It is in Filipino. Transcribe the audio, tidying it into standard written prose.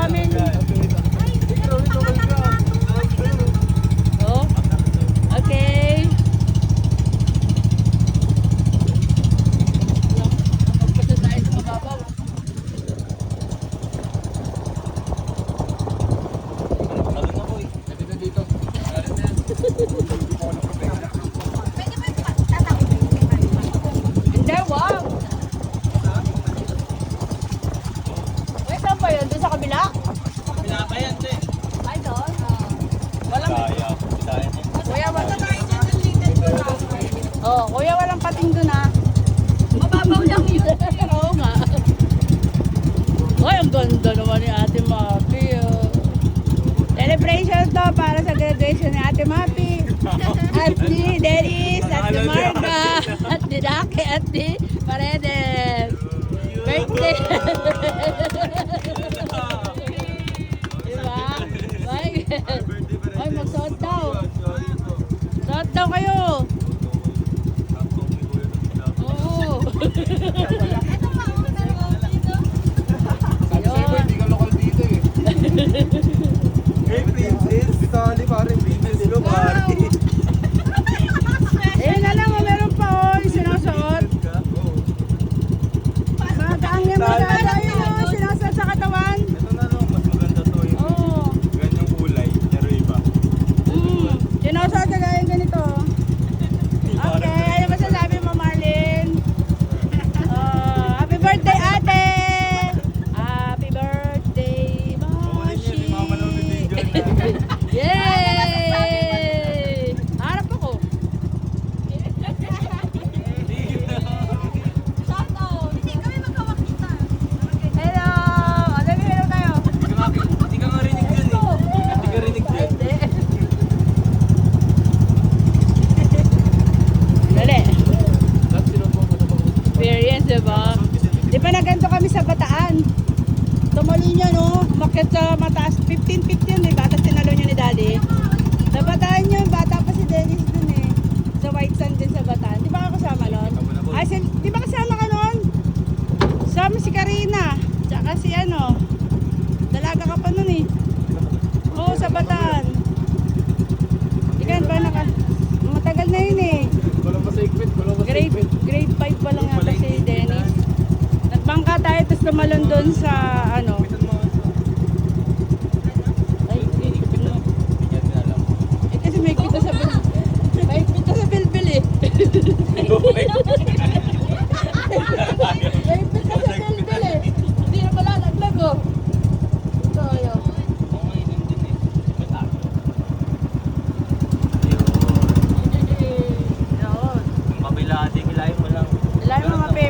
namin. Oh, okay. Pagpasa tayo sa mababaw. Hindi, wow. Wait, saan ba yun? Doon sa kabila? Pinapayan to eh. Ay, doon? Walang... Kuya, walang... Oh, kuya, walang pating doon ah. Mababaw lang yun. Oo nga. Ay, ang ganda naman ni Ate Mapi. Oh. Celebration to para sa graduation ni Ate Mapi. At ni Dennis, at ni Marga, at ni Daki, at ni Paredes. Birthday! Diba? Ay, magsuot daw. Suot daw kayo. Oo. Hindi ka lokal dito eh. Hey, princess. Vitali pare, princess no pare. Eh na lang, meron pa oh, yung sinusuot. Magaang yung maganda yun oh, sinusuot sa katawan. Ito na no, mas maganda to yung Oo. ganyang kulay, pero iba. Sinusuot na gaya ganito. Okay, ano masasabi mo Marlene? Happy birthday ate! Happy birthday, Moshi! Yay! Harap ako. Hello! Dali, hello tayo. Hindi ka marinig dyan eh. Hindi ka rinig dyan. Dali. Experience, diba? Di ba naganto kami sa Bataan? Tumali niya, no? Umakyat sa mataas. 15-15 yun, diba? Tapos tinalo niya ni Daddy. Sa Bataan yun, bata pa si Dennis dun eh. Sa White Sand din sa Bataan. Di ba ka kasama nun? Ay, di ba kasama ka nun? Sama si Karina. Tsaka si ano. Dalaga ka pa nun eh. Oo, sa Bataan. Ikan ba naka... Matagal na yun eh. Walang masigpit, walang Grade, grade 5 pa lang yata si Dennis. Nagbangka tayo tapos tumalon doon sa ano. Ay, ano. Eh kasi may kita sa bil. May kita sa bilbil eh. May kita sa bilbil eh. Hindi na pala laglag oh. Ito yun. Yun. Yung kabila, di kilahin mo lang. Dalayan mo mga pe,